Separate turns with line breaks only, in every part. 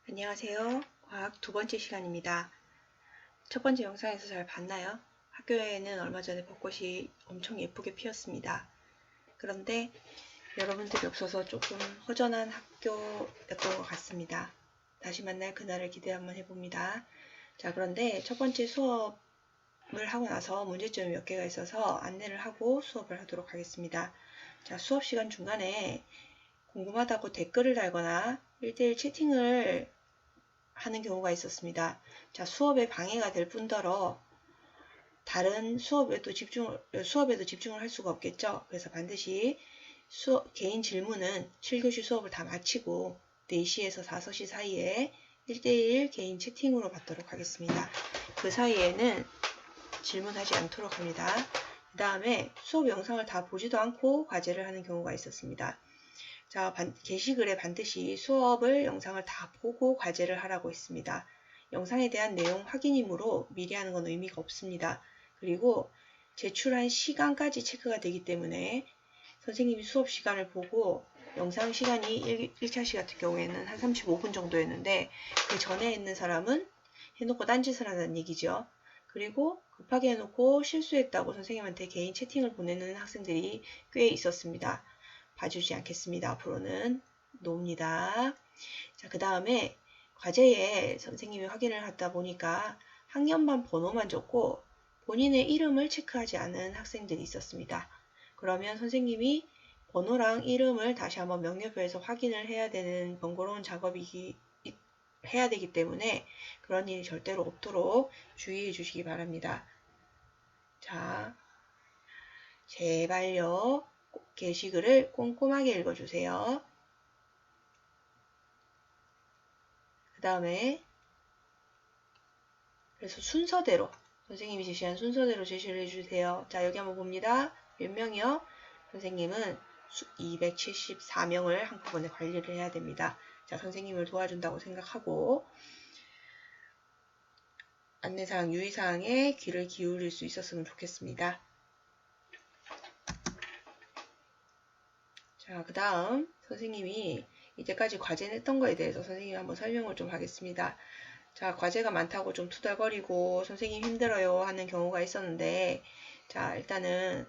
안녕하세요. 과학 두 번째 시간입니다. 첫 번째 영상에서 잘 봤나요? 학교에는 얼마 전에 벚꽃이 엄청 예쁘게 피었습니다. 그런데 여러분들이 없어서 조금 허전한 학교였던 것 같습니다. 다시 만날 그날을 기대 한번 해봅니다. 자, 그런데 첫 번째 수업을 하고 나서 문제점이 몇 개가 있어서 안내를 하고 수업을 하도록 하겠습니다. 자, 수업 시간 중간에 궁금하다고 댓글을 달거나 1대1 채팅을 하는 경우가 있었습니다. 자, 수업에 방해가 될 뿐더러 다른 수업에도 집중을 할 수가 없겠죠. 그래서 반드시 개인 질문은 7교시 수업을 다 마치고 4시에서 5시 사이에 1대1 개인 채팅으로 받도록 하겠습니다. 그 사이에는 질문하지 않도록 합니다. 그 다음에 수업 영상을 다 보지도 않고 과제를 하는 경우가 있었습니다. 자, 게시글에 반드시 수업을 영상을 다 보고 과제를 하라고 했습니다. 영상에 대한 내용 확인이므로 미리 하는 건 의미가 없습니다. 그리고 제출한 시간까지 체크가 되기 때문에 선생님이 수업 시간을 보고 영상 시간이 1차 시 같은 경우에는 한 35분 정도였는데 그 전에 있는 사람은 해놓고 딴짓을 하는 얘기죠. 그리고 급하게 해놓고 실수했다고 선생님한테 개인 채팅을 보내는 학생들이 꽤 있었습니다. 봐주지 않겠습니다. 앞으로는 놓습니다. 자, 그 다음에 과제에 선생님이 확인을 하다 보니까 학년반 번호만 줬고 본인의 이름을 체크하지 않은 학생들이 있었습니다. 그러면 선생님이 번호랑 이름을 다시 한번 명료표에서 확인을 해야 되는 번거로운 작업이 해야 되기 때문에 그런 일이 절대로 없도록 주의해 주시기 바랍니다. 자, 제발요. 게시글을 꼼꼼하게 읽어주세요. 그 다음에 그래서 순서대로 선생님이 제시한 순서대로 제시를 해주세요. 자, 여기 한번 봅니다. 몇 명이요? 선생님은 274명을 한꺼번에 관리를 해야 됩니다. 자, 선생님을 도와준다고 생각하고 안내사항, 유의사항에 귀를 기울일 수 있었으면 좋겠습니다. 자, 그 다음 선생님이 이때까지 과제 냈던 거에 대해서 선생님이 한번 설명을 좀 하겠습니다. 자, 과제가 많다고 좀 투덜거리고 선생님 힘들어요 하는 경우가 있었는데 자, 일단은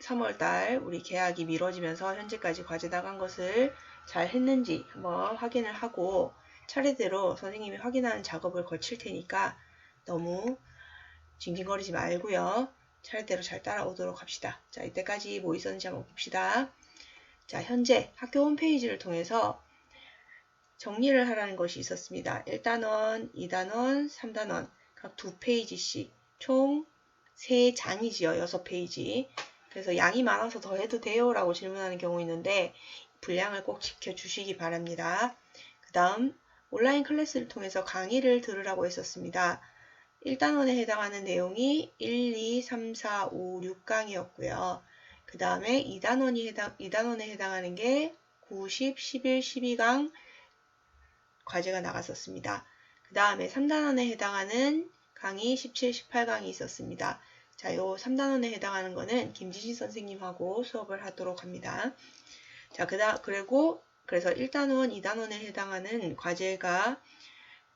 3월달 우리 계약이 미뤄지면서 현재까지 과제 나간 것을 잘 했는지 한번 확인을 하고 차례대로 선생님이 확인하는 작업을 거칠 테니까 너무 징징거리지 말고요. 차례대로 잘 따라오도록 합시다. 자, 이때까지 뭐 있었는지 한번 봅시다. 자, 현재 학교 홈페이지를 통해서 정리를 하라는 것이 있었습니다. 1단원, 2단원, 3단원 각 2페이지씩 총 3장이지요. 6페이지. 그래서 양이 많아서 더 해도 돼요? 라고 질문하는 경우 있는데 분량을 꼭 지켜주시기 바랍니다. 그 다음 온라인 클래스를 통해서 강의를 들으라고 했었습니다. 1단원에 해당하는 내용이 1, 2, 3, 4, 5, 6강이었고요. 그 다음에 2단원에 해당하는 게 9, 10, 11, 12강 과제가 나갔었습니다. 그 다음에 3단원에 해당하는 강의 17, 18강이 있었습니다. 자, 요 3단원에 해당하는 거는 김지신 선생님하고 수업을 하도록 합니다. 자, 그래서 1단원, 2단원에 해당하는 과제가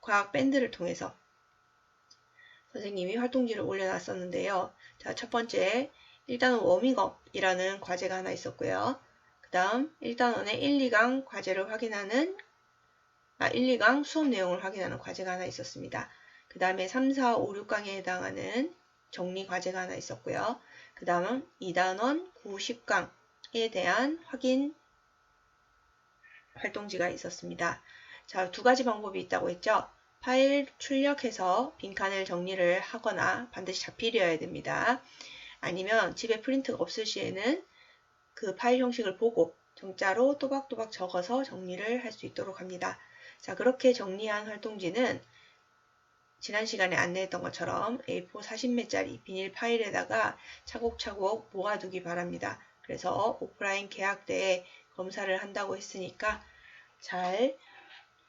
과학 밴드를 통해서 선생님이 활동지를 올려놨었는데요. 자, 첫 번째 1단원 워밍업이라는 과제가 하나 있었고요. 그 다음 1단원의 1, 2강 과제를 확인하는 1, 2강 수업 내용을 확인하는 과제가 하나 있었습니다. 그 다음에 3, 4, 5, 6강에 해당하는 정리 과제가 하나 있었고요. 그 다음은 2단원 9, 10강에 대한 확인 활동지가 있었습니다. 자, 두 가지 방법이 있다고 했죠. 파일 출력해서 빈칸을 정리를 하거나 반드시 자필이어야 됩니다. 아니면 집에 프린트가 없을 시에는 그 파일 형식을 보고 정자로 또박또박 적어서 정리를 할 수 있도록 합니다. 자, 그렇게 정리한 활동지는 지난 시간에 안내했던 것처럼 A4 40매짜리 비닐 파일에다가 차곡차곡 모아두기 바랍니다. 그래서 오프라인 개학 때에 검사를 한다고 했으니까 잘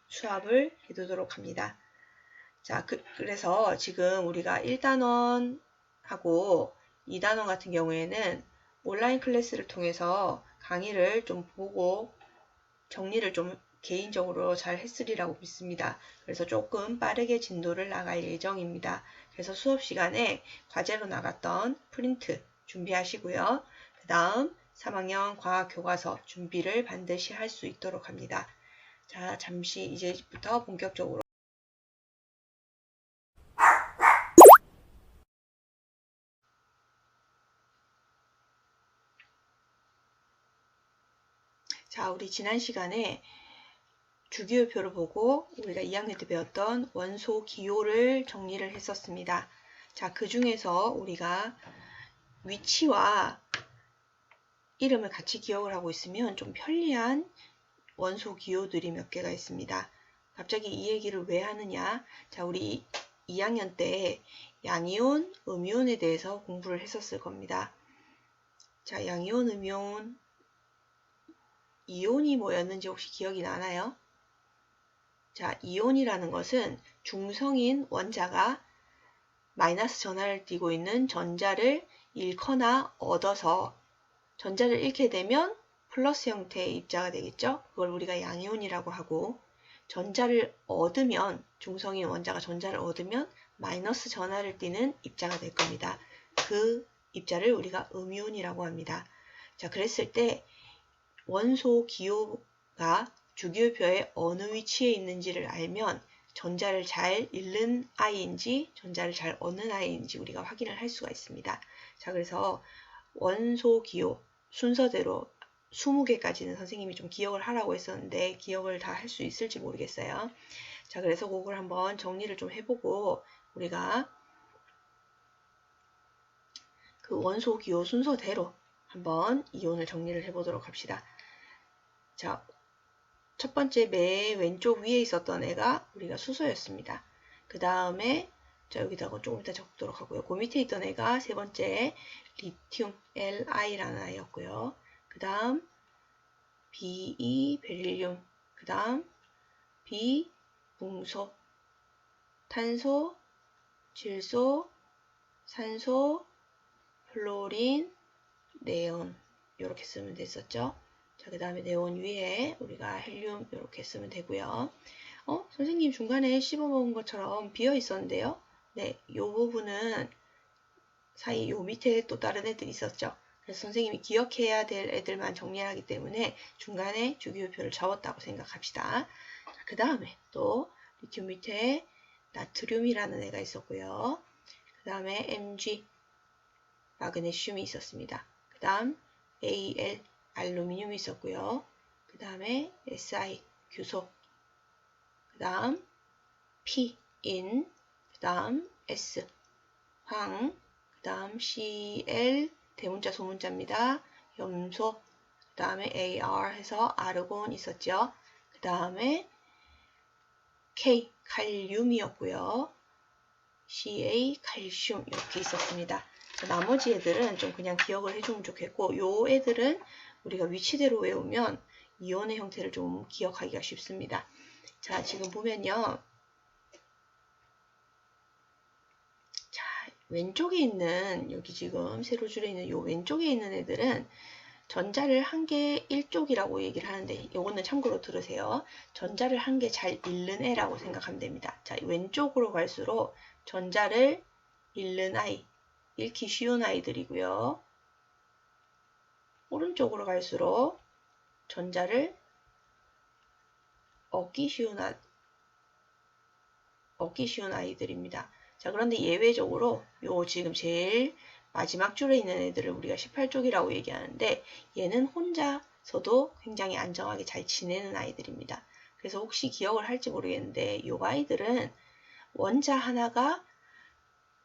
수합을 해두도록 합니다. 자, 그래서 지금 우리가 1단원하고 2단원 같은 경우에는 온라인 클래스를 통해서 강의를 좀 보고 정리를 좀 개인적으로 잘 했으리라고 믿습니다. 그래서 조금 빠르게 진도를 나갈 예정입니다. 그래서 수업 시간에 과제로 나갔던 프린트 준비하시고요. 그 다음 3학년 과학교과서 준비를 반드시 할 수 있도록 합니다. 자, 잠시 이제부터 본격적으로 자, 우리 지난 시간에 주기율표를 보고 우리가 2학년 때 배웠던 원소 기호를 정리를 했었습니다. 자, 그 중에서 우리가 위치와 이름을 같이 기억을 하고 있으면 좀 편리한 원소 기호들이 몇 개가 있습니다. 갑자기 이 얘기를 왜 하느냐? 자, 우리 2학년 때 양이온, 음이온에 대해서 공부를 했었을 겁니다. 자, 양이온, 음이온, 이온이 뭐였는지 혹시 기억이 나나요? 자, 이온이라는 것은 중성인 원자가 마이너스 전하를 띠고 있는 전자를 잃거나 얻어서 전자를 잃게 되면 플러스 형태의 입자가 되겠죠? 그걸 우리가 양이온이라고 하고 전자를 얻으면 중성인 원자가 전자를 얻으면 마이너스 전하를 띠는 입자가 될 겁니다. 그 입자를 우리가 음이온이라고 합니다. 자, 그랬을 때 원소 기호가 주기율표의 어느 위치에 있는지를 알면 전자를 잘 잃는 아이인지 전자를 잘 얻는 아이인지 우리가 확인을 할 수가 있습니다. 자, 그래서 원소 기호 순서대로 20개까지는 선생님이 좀 기억을 하라고 했었는데 기억을 다 할 수 있을지 모르겠어요. 자, 그래서 그걸 한번 정리를 좀 해보고 우리가 그 원소 기호 순서대로 한번 이온을 정리를 해보도록 합시다. 자, 첫 번째 맨 왼쪽 위에 있었던 애가 우리가 수소였습니다. 그 다음에 자, 여기다가 조금 이따 적도록 하고요. 그 밑에 있던 애가 세 번째 리튬 Li라는 아이였고요. 그 다음 Be 베릴륨, 그 다음 B 붕소, 탄소, 질소, 산소, 플로린, 네온 이렇게 쓰면 됐었죠. 자, 그 다음에 네온 위에 우리가 헬륨 이렇게 쓰면 되고요. 선생님 중간에 씹어먹은 것처럼 비어 있었는데요. 네, 이 부분은 사이 요 밑에 또 다른 애들이 있었죠. 그래서 선생님이 기억해야 될 애들만 정리하기 때문에 중간에 주기율표를 적었다고 생각합시다. 그 다음에 또 리튬 밑에 나트륨이라는 애가 있었고요. 그 다음에 Mg 마그네슘이 있었습니다. 그 다음 Al 알루미늄이 있었고요. 그 다음에 Si 규소, 그 다음 P 인, 그 다음 S 황, 그 다음 Cl 대문자 소문자입니다. 염소, 그 다음에 Ar 해서 아르곤 있었죠. 그 다음에 K 칼륨이었고요. Ca 칼슘 이렇게 있었습니다. 자, 나머지 애들은 좀 그냥 기억을 해주면 좋겠고 요 애들은 우리가 위치대로 외우면 이온의 형태를 좀 기억하기가 쉽습니다. 자, 지금 보면요. 자, 왼쪽에 있는 여기 지금 세로 줄에 있는 요 왼쪽에 있는 애들은 전자를 한 개 1쪽이라고 얘기를 하는데 이거는 참고로 들으세요. 전자를 한 개 잘 잃는 애라고 생각하면 됩니다. 자, 왼쪽으로 갈수록 전자를 잃는 아이, 잃기 쉬운 아이들이고요. 오른쪽으로 갈수록 전자를 얻기 쉬운 아이들입니다. 자, 그런데 예외적으로 요 지금 제일 마지막 줄에 있는 애들을 우리가 18쪽이라고 얘기하는데 얘는 혼자서도 굉장히 안정하게 잘 지내는 아이들입니다. 그래서 혹시 기억을 할지 모르겠는데 요 아이들은 원자 하나가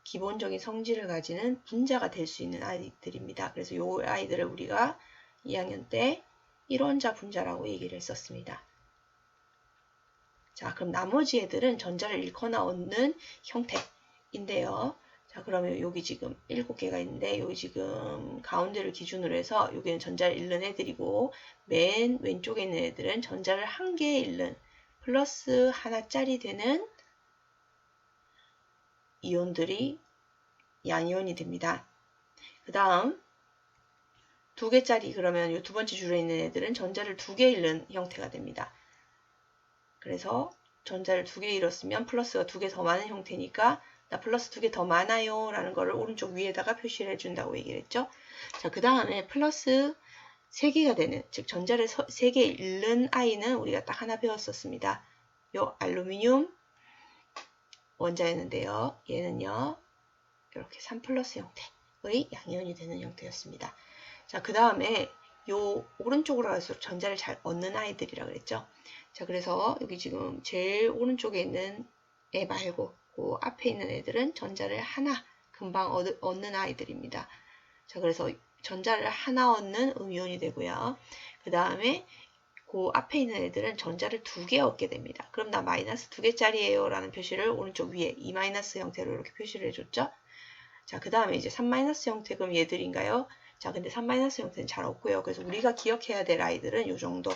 기본적인 성질을 가지는 분자가 될 수 있는 아이들입니다. 그래서 이 아이들을 우리가 2학년 때 1원자 분자라고 얘기를 했었습니다. 자, 그럼 나머지 애들은 전자를 잃거나 얻는 형태인데요. 자, 그러면 여기 지금 7개가 있는데 여기 지금 가운데를 기준으로 해서 여기는 전자를 잃는 애들이고 맨 왼쪽에 있는 애들은 전자를 한 개 잃는 플러스 하나짜리 되는 이온들이 양이온이 됩니다. 그 다음 2개짜리 그러면 이 두 번째 줄에 있는 애들은 전자를 2개 잃는 형태가 됩니다. 그래서 전자를 2개 잃었으면 플러스가 2개 더 많은 형태니까 나 플러스 2개 더 많아요 라는 거를 오른쪽 위에다가 표시를 해준다고 얘기를 했죠. 자, 그 다음에 플러스 3개가 되는, 즉 전자를 3개 잃는 i는 우리가 딱 하나 배웠었습니다. 요 알루미늄 원자였는데요. 얘는요, 이렇게 3 플러스 형태의 양이온이 되는 형태였습니다. 자, 그 다음에 요 오른쪽으로 갈수록 전자를 잘 얻는 아이들이라 그랬죠. 자, 그래서 여기 지금 제일 오른쪽에 있는 애 말고 그 앞에 있는 애들은 전자를 하나 금방 얻는 아이들입니다. 자, 그래서 전자를 하나 얻는 음이온이 되고요. 그 다음에 그 앞에 있는 애들은 전자를 2개 얻게 됩니다. 그럼 나 마이너스 2개짜리예요 라는 표시를 오른쪽 위에 2 마이너스 형태로 이렇게 표시를 해줬죠. 자, 그 다음에 이제 3 마이너스 형태, 그럼 얘들인가요? 자, 근데 3 마이너스 형태는 잘 없고요. 그래서 우리가 기억해야 될 아이들은 요 정도,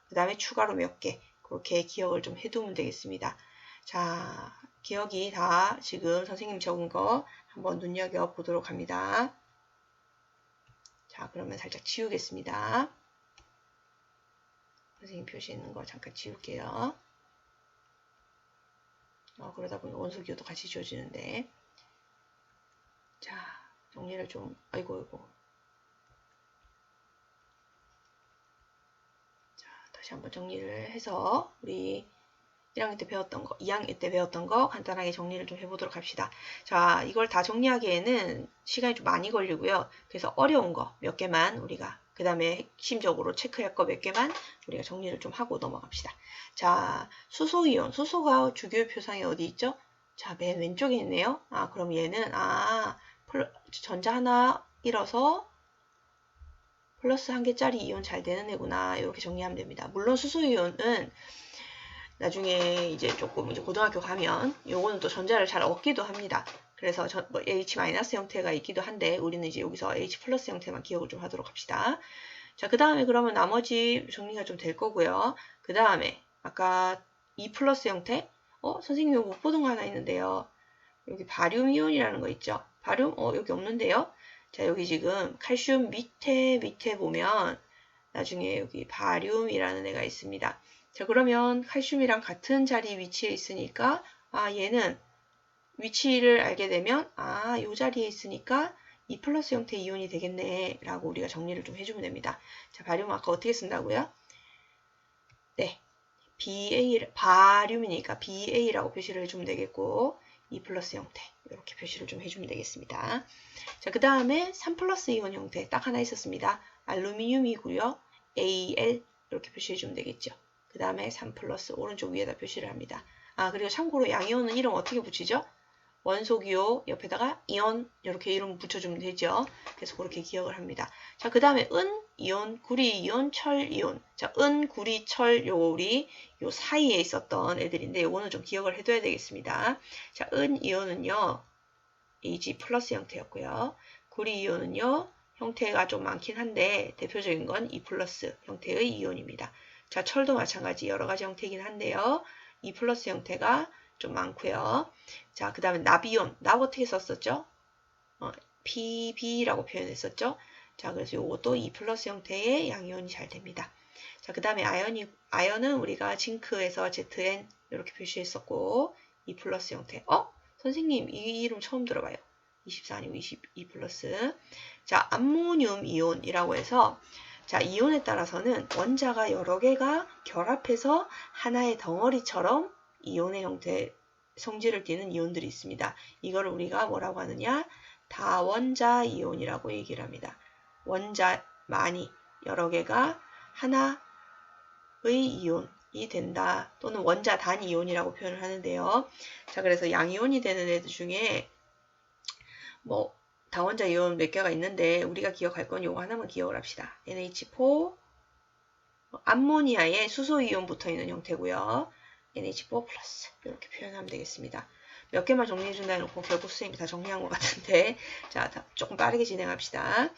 그 다음에 추가로 몇 개, 그렇게 기억을 좀 해두면 되겠습니다. 자, 기억이 다 지금 선생님 적은 거 한번 눈여겨보도록 합니다. 자, 그러면 살짝 지우겠습니다. 선생님 표시했는 거 잠깐 지울게요. 그러다 보니 원소 기호도 같이 지워지는데. 자, 정리를 좀, 아이고. 자, 다시 한번 정리를 해서 우리 1학년 때 배웠던 거, 2학년 때 배웠던 거 간단하게 정리를 좀 해보도록 합시다. 자, 이걸 다 정리하기에는 시간이 좀 많이 걸리고요. 그래서 어려운 거 몇 개만 우리가, 그 다음에 핵심적으로 체크할 거 몇 개만 우리가 정리를 좀 하고 넘어갑시다. 자, 수소이온, 수소가 주기율 표상에 어디 있죠? 자, 맨 왼쪽에 있네요. 그럼 얘는, 전자 하나 잃어서 플러스 1개짜리 이온 잘 되는 애구나. 이렇게 정리하면 됩니다. 물론 수소이온은 나중에 이제 조금 이제 고등학교 가면 요거는 또 전자를 잘 얻기도 합니다. 그래서 H- 형태가 있기도 한데 우리는 이제 여기서 H+ 형태만 기억을 좀 하도록 합시다. 자, 그 다음에 그러면 나머지 정리가 좀 될 거고요. 그 다음에 아까 E+ 형태, 선생님이 못 보던 거 하나 있는데요. 여기 바륨 이온이라는 거 있죠. 바륨, 여기 없는데요. 자, 여기 지금 칼슘 밑에 보면 나중에 여기 바륨이라는 애가 있습니다. 자, 그러면 칼슘이랑 같은 자리 위치에 있으니까 얘는 위치를 알게 되면 요 자리에 있으니까 E+ 형태 이온이 되겠네 라고 우리가 정리를 좀 해주면 됩니다. 자, 바륨 아까 어떻게 쓴다고요? 네, 바륨이니까 BA라고 표시를 해주면 되겠고 E+ 형태 이렇게 표시를 좀 해주면 되겠습니다. 자, 그 다음에 3+ 이온 형태 딱 하나 있었습니다. 알루미늄이고요. Al 이렇게 표시해주면 되겠죠. 그 다음에 3+ 오른쪽 위에다 표시를 합니다. 그리고 참고로 양이온은 이름 어떻게 붙이죠? 원소기호 옆에다가 이온 이렇게 이름 붙여주면 되죠. 그래서 그렇게 기억을 합니다. 자, 그 다음에 은, 이온, 구리, 이온, 철, 이온. 자, 은, 구리, 철, 요거 우리 요 사이에 있었던 애들인데 요거는 좀 기억을 해둬야 되겠습니다. 자, 은, 이온은요 Ag+ 형태였고요. 구리, 이온은요 형태가 좀 많긴 한데 대표적인 건 E+ 형태의 이온입니다. 자, 철도 마찬가지 여러 가지 형태이긴 한데요. E+ 형태가 좀 많고요. 자, 그 다음에 나비온, 납 어떻게 썼었죠? PB라고 표현했었죠. 자, 그래서 이것도 E+ 형태의 양이온이 잘 됩니다. 자, 그 다음에 아연은 우리가 징크에서 ZN 이렇게 표시했었고 E+ 형태. 선생님 이 이름 처음 들어봐요. 24 아니고 22+. 자, 암모늄 이온이라고 해서 자, 이온에 따라서는 원자가 여러 개가 결합해서 하나의 덩어리처럼 이온의 형태 성질을 띠는 이온들이 있습니다. 이걸 우리가 뭐라고 하느냐? 다원자 이온이라고 얘기를 합니다. 원자 많이 여러 개가 하나의 이온이 된다. 또는 원자 단 이온이라고 표현을 하는데요. 자, 그래서 양이온이 되는 애들 중에 다원자 이온 몇 개가 있는데 우리가 기억할 건 요거 하나만 기억을 합시다. NH4 암모니아에 수소 이온 붙어 있는 형태고요. NH4+ 이렇게 표현하면 되겠습니다. 몇 개만 정리해 준다 해놓고 결국 선생님이 다 정리한 것 같은데 자, 조금 빠르게 진행합시다.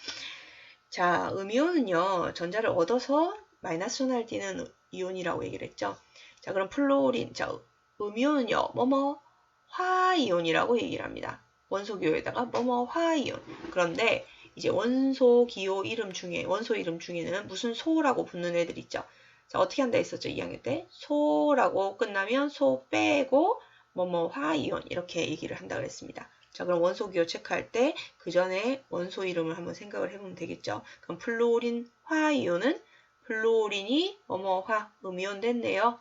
자, 음이온은요 전자를 얻어서 마이너스 전하를 띠는 이온이라고 얘기를 했죠. 자, 그럼 플로린, 자, 음이온은요 화이온이라고 얘기를 합니다. 원소기호에다가 화이온. 그런데 이제 원소 이름 중에는 무슨 소라고 붙는 애들 있죠. 자, 어떻게 한다 했었죠? 2학년 때. 소라고 끝나면 소 빼고 뭐뭐화 이온 이렇게 얘기를 한다 그랬습니다. 자, 그럼 원소 기호 체크할 때 그 전에 원소 이름을 한번 생각을 해보면 되겠죠. 그럼 플루오린 화 이온은 플루오린이 뭐뭐화 음이온 됐네요.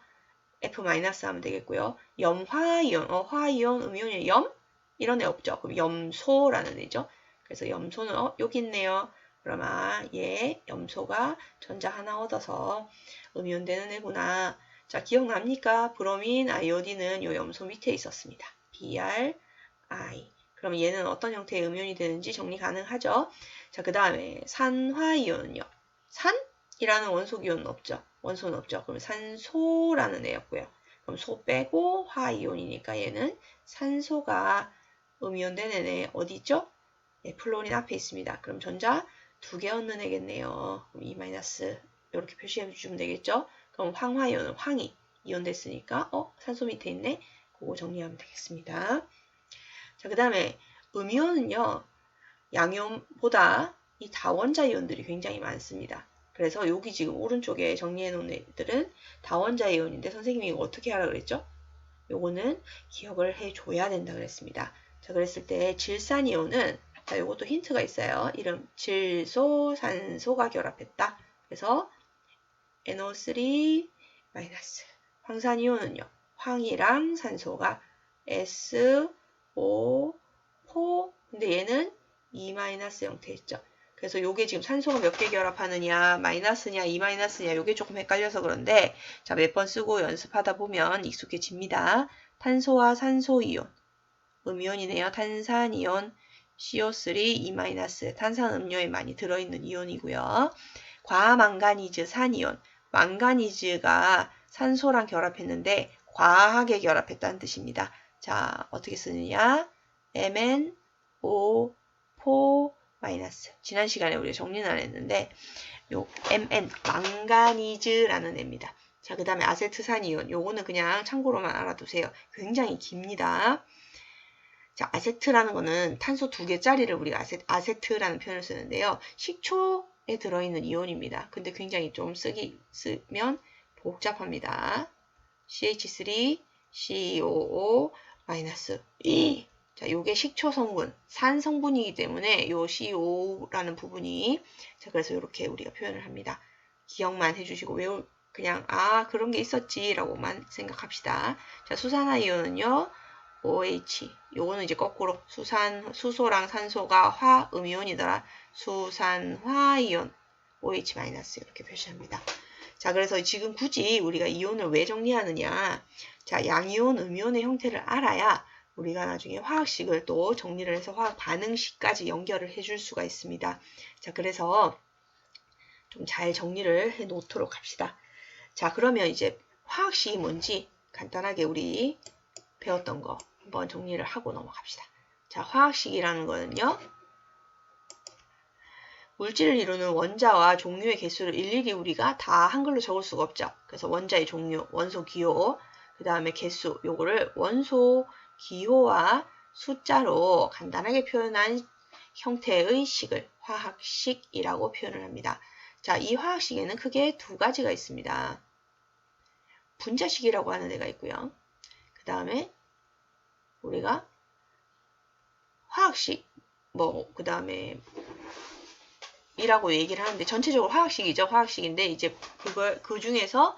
F- 하면 되겠고요. 염화이온, 화이온, 음이온이 염? 이런 애 없죠. 그럼 염소라는 애죠. 그래서 염소는 여기 있네요. 그러면 얘 염소가 전자 하나 얻어서 음이온 되는 애구나. 자, 기억납니까? 브로민, 아이오딘은 요 염소 밑에 있었습니다. Br, I. 그럼 얘는 어떤 형태의 음이온이 되는지 정리 가능하죠? 자, 그 다음에 산화이온은요. 산이라는 원소기호는 없죠. 원소는 없죠. 그럼 산소라는 애였고요. 그럼 소 빼고 화이온이니까 얘는 산소가 음이온 되는 애 어디 있죠? 네, 플로린 앞에 있습니다. 그럼 전자 2개 얻는 애겠네요. 그럼 E- 이렇게 표시해 주면 되겠죠? 그럼 황화이온은 황이 이온 됐으니까 산소 밑에 있네. 그거 정리하면 되겠습니다. 자, 그 다음에 음이온은요. 양이온보다 이 다원자 이온들이 굉장히 많습니다. 그래서 여기 지금 오른쪽에 정리해 놓은 애들은 다원자 이온인데 선생님이 이거 어떻게 하라 그랬죠? 요거는 기억을 해줘야 된다 그랬습니다. 자, 그랬을 때 질산 이온은 자, 요것도 힌트가 있어요. 이름 질소, 산소가 결합했다. 그래서 NO3-. 황산 이온은요. 황이랑 산소가 SO4. 근데 얘는 E- 형태 있죠. 그래서 요게 지금 산소가 몇 개 결합하느냐, 마이너스냐, E-냐, 요게 조금 헷갈려서 그런데, 자, 몇 번 쓰고 연습하다 보면 익숙해집니다. 탄소와 산소 이온, 음이온이네요. 탄산이온, CO3, E-, 탄산음료에 많이 들어있는 이온이고요. 과망가니즈 산이온, 망가니즈가 산소랑 결합했는데, 과하게 결합했다는 뜻입니다. 자, 어떻게 쓰느냐? MnO4-. 지난 시간에 우리가 정리는 안 했는데 요 Mn 망가니즈라는 애입니다. 자, 그 다음에 아세트산이온 요거는 그냥 참고로만 알아두세요. 굉장히 깁니다. 자, 아세트라는 거는 탄소 2개짜리를 우리가 아세트라는 표현을 쓰는데요. 식초에 들어있는 이온입니다. 근데 굉장히 좀 쓰면 복잡합니다. CH3, COO, -2. 자, 요게 식초 성분, 산 성분이기 때문에 요 CO라는 부분이 자, 그래서 이렇게 우리가 표현을 합니다. 기억만 해주시고 그냥 그런 게 있었지라고만 생각합시다. 자, 수산화이온은요. OH. 요거는 이제 거꾸로 수소랑 산소가 화음이온이더라. 수산화이온 OH- 이렇게 표시합니다. 자, 그래서 지금 굳이 우리가 이온을 왜 정리하느냐. 자, 양이온, 음이온의 형태를 알아야 우리가 나중에 화학식을 또 정리를 해서 화학 반응식까지 연결을 해줄 수가 있습니다. 자, 그래서 좀 잘 정리를 해 놓도록 합시다. 자, 그러면 이제 화학식이 뭔지 간단하게 우리 배웠던 거 한번 정리를 하고 넘어갑시다. 자, 화학식이라는 거는요. 물질을 이루는 원자와 종류의 개수를 일일이 우리가 다 한글로 적을 수가 없죠. 그래서 원자의 종류, 원소 기호, 그 다음에 개수, 요거를 원소 기호와 숫자로 간단하게 표현한 형태의 식을 화학식이라고 표현을 합니다. 자, 이 화학식에는 크게 2가지가 있습니다. 분자식이라고 하는 애가 있고요. 그 다음에 우리가 화학식, 그 다음에 이라고 얘기를 하는데 전체적으로 화학식이죠. 화학식인데 이제 그 중에서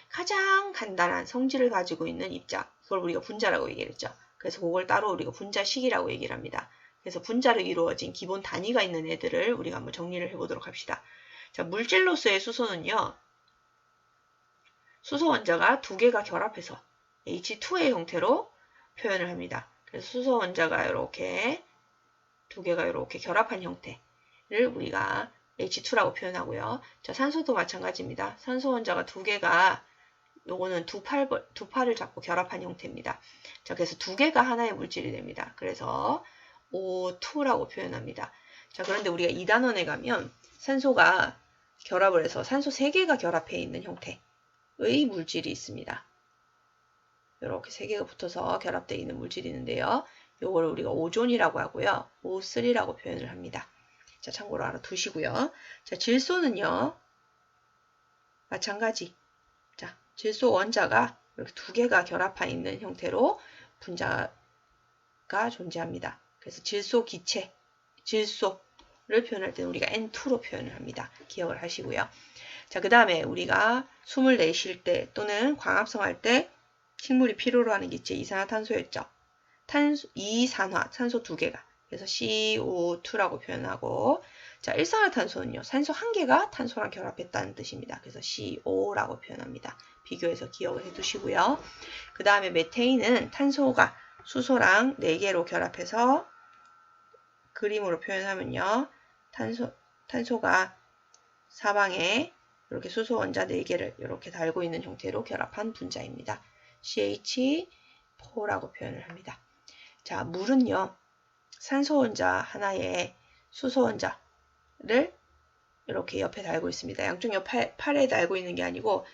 가장 간단한 성질을 가지고 있는 입자, 그걸 우리가 분자라고 얘기를 했죠. 그래서 그걸 따로 우리가 분자식이라고 얘기를 합니다. 그래서 분자로 이루어진 기본 단위가 있는 애들을 우리가 한번 정리를 해보도록 합시다. 자, 물질로서의 수소는요. 수소 원자가 2개가 결합해서 H2의 형태로 표현을 합니다. 그래서 수소 원자가 이렇게 2개가 이렇게 결합한 형태를 우리가 H2라고 표현하고요. 자, 산소도 마찬가지입니다. 산소 원자가 2개가 요거는 두 팔을 잡고 결합한 형태입니다. 자, 그래서 2개가 하나의 물질이 됩니다. 그래서 O2라고 표현합니다. 자, 그런데 우리가 2단원에 가면 산소가 결합을 해서 산소 3개가 결합해 있는 형태의 물질이 있습니다. 이렇게 3개가 붙어서 결합되어 있는 물질이 있는데요. 요걸 우리가 오존이라고 하고요. O3라고 표현을 합니다. 자, 참고로 알아두시고요. 자, 질소는요. 마찬가지. 질소 원자가 이렇게 두 개가 결합한 있는 형태로 분자가 존재합니다. 그래서 질소 기체, 질소를 표현할 때는 우리가 N2로 표현을 합니다. 기억을 하시고요. 자, 그 다음에 우리가 숨을 내쉴 때 또는 광합성할 때 식물이 필요로 하는 기체 이산화탄소였죠. 이산화, 산소 두 개가. 그래서 CO2라고 표현하고, 자, 일산화탄소는요, 산소 한 개가 탄소랑 결합했다는 뜻입니다. 그래서 CO라고 표현합니다. 비교해서 기억을 해두시고요. 그 다음에 메테인은 탄소가 수소랑 4개로 결합해서 그림으로 표현하면요, 탄소가 사방에 이렇게 수소 원자 4개를 이렇게 달고 있는 형태로 결합한 분자입니다. CH4라고 표현을 합니다. 자, 물은요, 산소 원자 하나에 수소 원자를 이렇게 옆에 달고 있습니다. 양쪽 옆 팔에 달고 있는 게 아니고,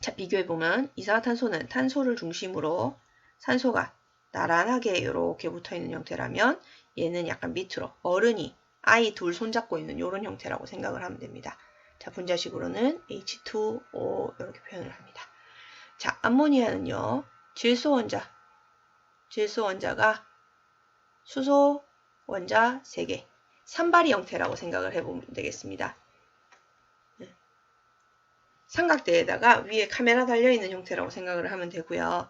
자, 비교해보면 이산화탄소는 탄소를 중심으로 산소가 나란하게 이렇게 붙어있는 형태라면 얘는 약간 밑으로 어른이 아이 둘 손잡고 있는 이런 형태라고 생각을 하면 됩니다. 자, 분자식으로는 H2O 이렇게 표현을 합니다. 자, 암모니아는요, 질소 원자가 수소 원자 3개, 산발이 형태라고 생각을 해보면 되겠습니다. 삼각대에다가 위에 카메라 달려있는 형태라고 생각을 하면 되고요.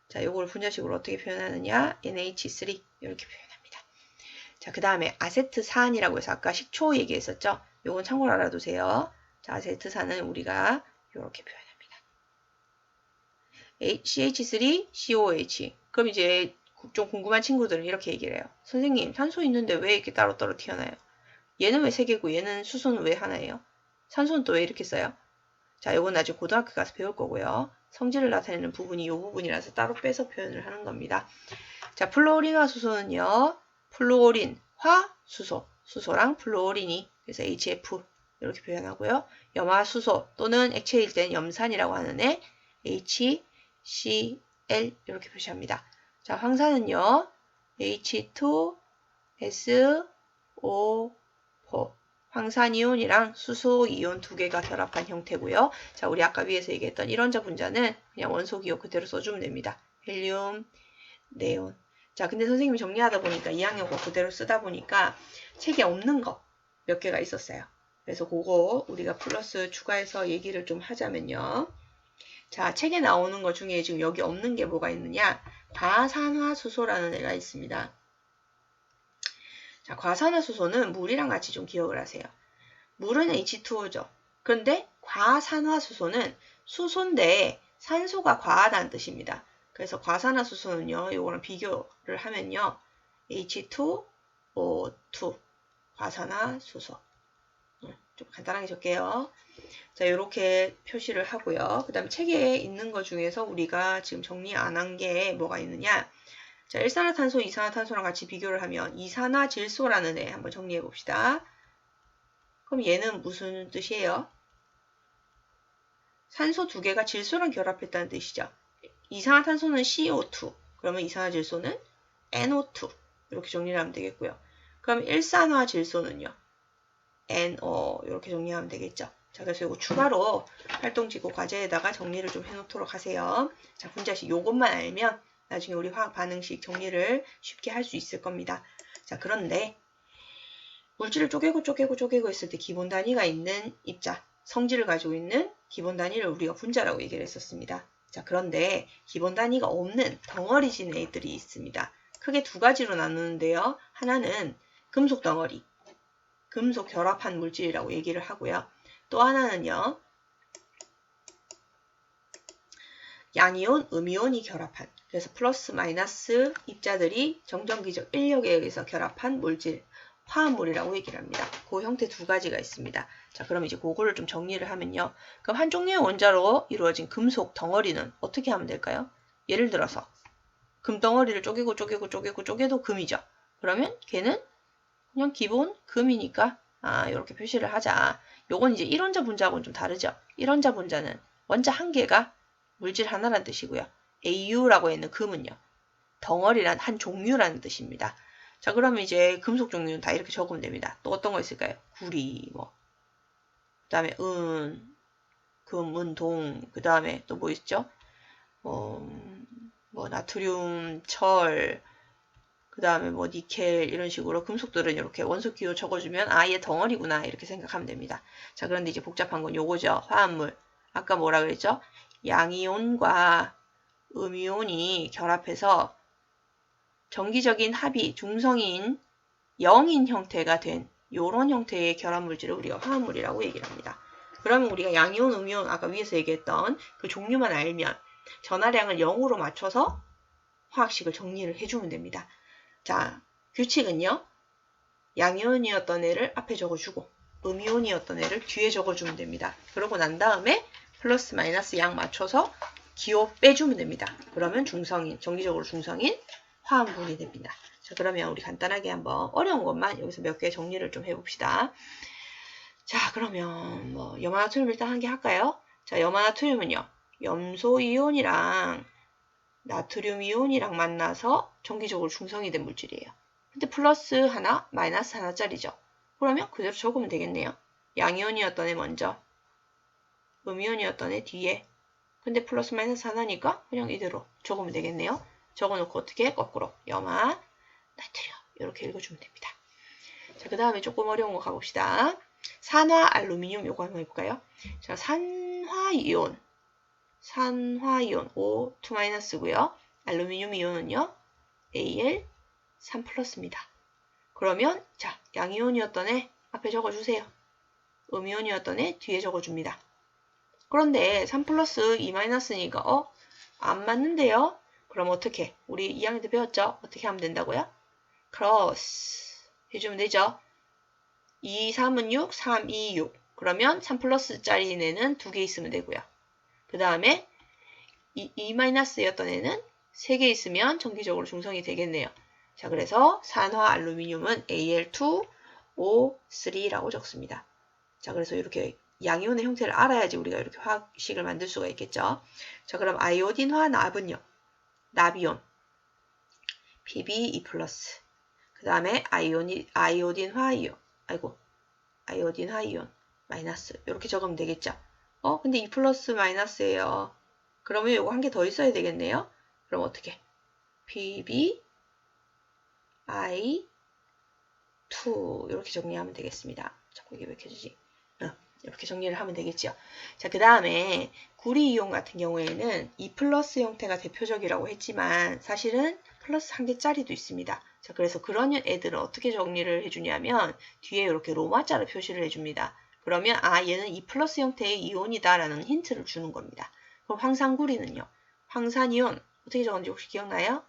자, 요걸 분자식으로 어떻게 표현하느냐, NH3 이렇게 표현합니다. 자, 그 다음에 아세트산이라고 해서 아까 식초 얘기했었죠. 요건 참고로 알아두세요. 자, 아세트산은 우리가 이렇게 표현합니다. CH3, COH. 그럼 이제 좀 궁금한 친구들은 이렇게 얘기를 해요. 선생님, 산소 있는데 왜 이렇게 따로따로 튀어나와요? 얘는 왜 3개고 얘는 수소는 왜 하나예요? 산소는 또 왜 이렇게 써요? 자, 요건 나중에 고등학교 가서 배울 거고요. 성질을 나타내는 부분이 이 부분이라서 따로 빼서 표현을 하는 겁니다. 자, 플루오린화 수소는요, 플루오린화 수소, 수소랑 플루오린이, 그래서 HF 이렇게 표현하고요. 염화수소 또는 액체일 땐 염산이라고 하는 애 HCl 이렇게 표시합니다. 자, 황산은요, H2SO4 황산이온이랑 수소이온 두 개가 결합한 형태고요. 자, 우리 아까 위에서 얘기했던 1원자 분자는 그냥 원소기호 그대로 써주면 됩니다. 헬륨, 네온. 자, 근데 선생님이 정리하다 보니까 2학년 거 그대로 쓰다 보니까 책에 없는 거 몇 개가 있었어요. 그래서 그거 우리가 플러스 추가해서 얘기를 좀 하자면요. 자, 책에 나오는 것 중에 지금 여기 없는 게 뭐가 있느냐? 과산화수소라는 애가 있습니다. 자, 과산화수소는 물이랑 같이 좀 기억을 하세요. 물은 H2O죠. 그런데 과산화수소는 수소인데 산소가 과하다는 뜻입니다. 그래서 과산화수소는요, 이거랑 비교를 하면요, H2O2 과산화수소. 좀 간단하게 적게요. 자, 이렇게 표시를 하고요. 그 다음 책에 있는 것 중에서 우리가 지금 정리 안 한 게 뭐가 있느냐? 자, 일산화탄소, 이산화탄소랑 같이 비교를 하면 이산화질소라는 애 한번 정리해 봅시다. 그럼 얘는 무슨 뜻이에요? 산소 두 개가 질소랑 결합했다는 뜻이죠. 이산화탄소는 CO2, 그러면 이산화질소는 NO2 이렇게 정리를 하면 되겠고요. 그럼 일산화질소는요? NO 이렇게 정리하면 되겠죠. 자, 그래서 이거 추가로 활동지구 과제에다가 정리를 좀 해놓도록 하세요. 자, 분자식 요것만 알면 나중에 우리 화학 반응식 정리를 쉽게 할 수 있을 겁니다. 자, 그런데 물질을 쪼개고 했을 때 기본 단위가 있는 입자, 성질을 가지고 있는 기본 단위를 우리가 분자라고 얘기를 했었습니다. 자, 그런데 기본 단위가 없는 덩어리진 애들이 있습니다. 크게 두 가지로 나누는데요. 하나는 금속 덩어리, 금속 결합한 물질이라고 얘기를 하고요. 또 하나는요, 양이온, 음이온이 결합한, 그래서 플러스 마이너스 입자들이 정전기적 인력에 의해서 결합한 물질, 화합물이라고 얘기를 합니다. 그 형태 두 가지가 있습니다. 자, 그럼 이제 그거를 좀 정리를 하면요. 그럼 한 종류의 원자로 이루어진 금속 덩어리는 어떻게 하면 될까요? 예를 들어서 금덩어리를 쪼개도 금이죠. 그러면 걔는 그냥 기본 금이니까 이렇게 표시를 하자. 요건 이제 1원자 분자하고는 좀 다르죠. 1원자 분자는 원자 한 개가 물질 하나란 뜻이고요. AU라고 있는 금은요, 덩어리란 한 종류라는 뜻입니다. 자, 그러면 이제 금속 종류는 다 이렇게 적으면 됩니다. 또 어떤 거 있을까요? 구리, 그 다음에 은, 금, 은, 동, 그 다음에 또 뭐 있죠? 뭐 나트륨, 철, 그 다음에 뭐 니켈 이런 식으로 금속들은 이렇게 원소 기호 적어주면 아예 덩어리구나 이렇게 생각하면 됩니다. 자, 그런데 이제 복잡한 건 요거죠. 화합물. 아까 뭐라 그랬죠? 양이온과 음이온이 결합해서 정기적인 합이 중성인 0인 형태가 된 요런 형태의 결합물질을 우리가 화합물이라고 얘기를 합니다. 그러면 우리가 양이온, 음이온 아까 위에서 얘기했던 그 종류만 알면 전하량을 0으로 맞춰서 화학식을 정리를 해주면 됩니다. 자, 규칙은요. 양이온이었던 애를 앞에 적어주고 음이온이었던 애를 뒤에 적어주면 됩니다. 그러고 난 다음에 플러스 마이너스 양 맞춰서 기호 빼주면 됩니다. 그러면 중성인, 정기적으로 중성인 화합물이 됩니다. 자, 그러면 우리 간단하게 한번 어려운 것만 여기서 몇 개 정리를 좀 해봅시다. 자, 그러면 뭐 염화나트륨 일단 한 개 할까요? 자, 염화나트륨은요. 염소이온이랑 나트륨 이온이랑 만나서 정기적으로 중성이 된 물질이에요. 근데 플러스 하나, 마이너스 하나짜리죠. 그러면 그대로 적으면 되겠네요. 양이온이었던 애 먼저, 음이온이었던 애 뒤에. 근데 플러스 마이너스 하나니까 그냥 이대로 적으면 되겠네요. 적어놓고 어떻게? 거꾸로 염화, 나트륨 이렇게 읽어주면 됩니다. 자, 그 다음에 조금 어려운 거 가봅시다. 산화 알루미늄 요거 한번 해볼까요? 자, 산화이온 O 2-고요. 알루미늄 이온은요. Al 3+입니다. 그러면 자, 양이온이었던 애 앞에 적어주세요. 음이온이었던 애 뒤에 적어줍니다. 그런데 3+, 2-니까 안 맞는데요? 그럼 어떻게? 우리 2학년 때 배웠죠? 어떻게 하면 된다고요? 크로스 해주면 되죠? 2, 3은 6, 3, 2, 6. 그러면 3+짜리 애는 2개 있으면 되고요. 그 다음에 2-였던 애는 3개 있으면 정기적으로 중성이 되겠네요. 자, 그래서 산화 알루미늄은 Al2O3라고 적습니다. 자, 그래서 이렇게 양이온의 형태를 알아야지 우리가 이렇게 화학식을 만들 수가 있겠죠. 자, 그럼 아이오딘화 납은요. 납이온 Pb2+. 그 다음에 아이오딘화 이온. 아이오딘화 이온 마이너스. 이렇게 적으면 되겠죠. 근데 2+ 마이너스예요. 그러면 이거 한 개 더 있어야 되겠네요. 그럼 어떻게? Pb I 2 이렇게 정리하면 되겠습니다. 자꾸 이게 왜 이렇게 켜지지? 이렇게 정리를 하면 되겠죠. 자, 그 다음에 구리이온 같은 경우에는 2+ 형태가 대표적이라고 했지만 사실은 플러스 한 개짜리도 있습니다. 자, 그래서 그런 애들은 어떻게 정리를 해주냐면 뒤에 이렇게 로마자로 표시를 해줍니다. 그러면 얘는 2+ 형태의 이온이다 라는 힌트를 주는 겁니다. 그럼 황산구리는요. 황산이온 어떻게 적었는지 혹시 기억나요?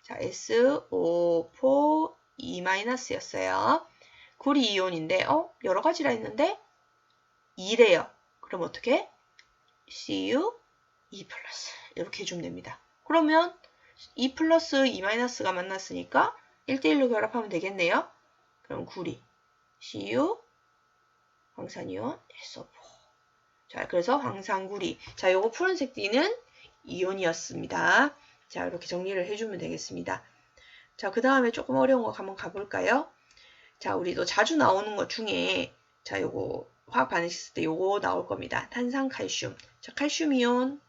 자, SO4 2-였어요. 구리이온인데 여러 가지라 했는데 2래요. 그럼 어떻게? Cu 2+ 이렇게 해주면 됩니다. 그러면 2+ 2-가 만났으니까 1대1로 결합하면 되겠네요. 그럼 구리 Cu 황산이온 SO4. 자, 그래서 황산구리. 자, 요거 푸른색 D는 이온이었습니다. 자, 이렇게 정리를 해주면 되겠습니다. 자, 그 다음에 조금 어려운 거 한번 가볼까요? 자, 우리도 자주 나오는 것 중에 자, 요거 화학 반응했을 때 요거 나올 겁니다. 탄산 칼슘. 자, 칼슘 이온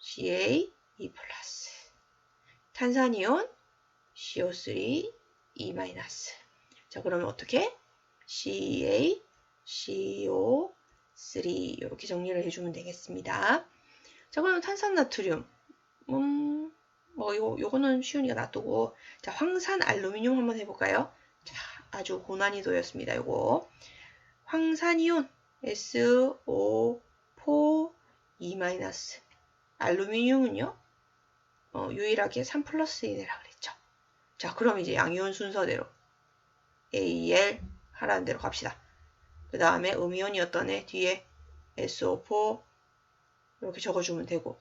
Ca2+. 탄산 이온 CO3 2-. 자, 그러면 어떻게? Ca CO3 이렇게 정리를 해주면 되겠습니다. 자, 그럼 탄산 나트륨. 요거는 쉬우니까 놔두고. 자, 황산 알루미늄 한번 해볼까요? 자, 아주 고난이도였습니다. 요거. 황산이온 SO4 2-. 알루미늄은요, 유일하게 3+이네라 그랬죠. 자, 그럼 이제 양이온 순서대로 Al 하라는 대로 갑시다. 그 다음에 음이온이었던 애 뒤에 SO4 이렇게 적어주면 되고.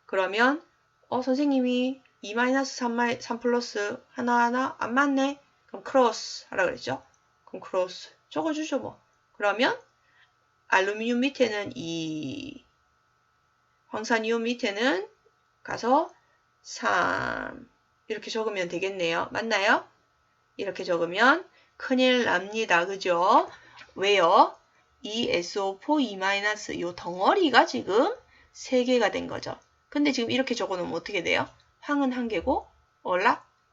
그러면 선생님이 2-3+, 하나하나 안 맞네. 그럼 크로스 하라 그랬죠. 그럼 크로스 적어주죠 뭐. 그러면 알루미늄 밑에는 2, 황산이온 밑에는 가서 3 이렇게 적으면 되겠네요. 맞나요? 이렇게 적으면 큰일 납니다. 그죠? 왜요? 이 SO4 이 덩어리가 지금 3개가 된 거죠. 근데 지금 이렇게 적어놓으면 어떻게 돼요? 황은 1개고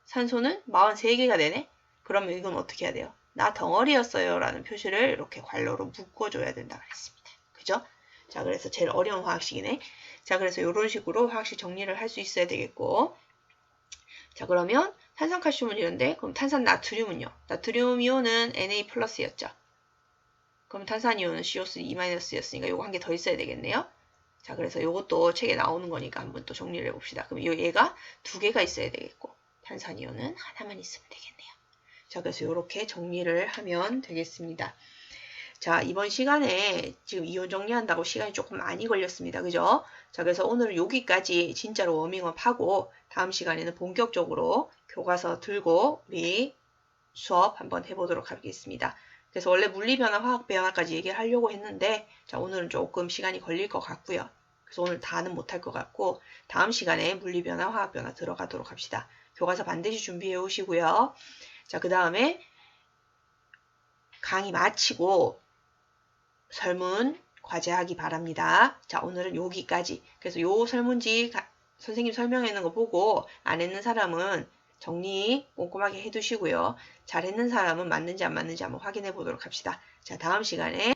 산소는 43개가 되네? 그러면 이건 어떻게 해야 돼요? 나 덩어리였어요 라는 표시를 이렇게 괄호로 묶어줘야 된다 그랬습니다. 그죠? 자, 그래서 제일 어려운 화학식이네. 자, 그래서 이런 식으로 화학식 정리를 할 수 있어야 되겠고. 자, 그러면 탄산칼슘은 이런데, 그럼 탄산 나트륨은요? 나트륨 이온은 Na 플러스였죠. 그럼 탄산 이온은 CO2-였으니까 요거 한 개 더 있어야 되겠네요. 자, 그래서 요것도 책에 나오는 거니까 한번 또 정리를 해봅시다. 그럼 얘가 2개가 있어야 되겠고, 탄산 이온은 하나만 있으면 되겠네요. 자, 그래서 이렇게 정리를 하면 되겠습니다. 자, 이번 시간에 지금 이온 정리한다고 시간이 조금 많이 걸렸습니다. 그죠? 자, 그래서 오늘은 여기까지 진짜로 워밍업 하고 다음 시간에는 본격적으로 교과서 들고 우리 수업 한번 해보도록 하겠습니다. 그래서 원래 물리변화, 화학변화까지 얘기를 하려고 했는데 자, 오늘은 조금 시간이 걸릴 것 같고요. 그래서 오늘 다는 못할 것 같고 다음 시간에 물리변화, 화학변화 들어가도록 합시다. 교과서 반드시 준비해 오시고요. 자, 그 다음에 강의 마치고 설문 과제하기 바랍니다. 자, 오늘은 여기까지. 그래서 요 설문지 선생님 설명해 놓은 거 보고 안 했는 사람은 정리 꼼꼼하게 해두시고요. 잘 했는 사람은 맞는지 안 맞는지 한번 확인해 보도록 합시다. 자, 다음 시간에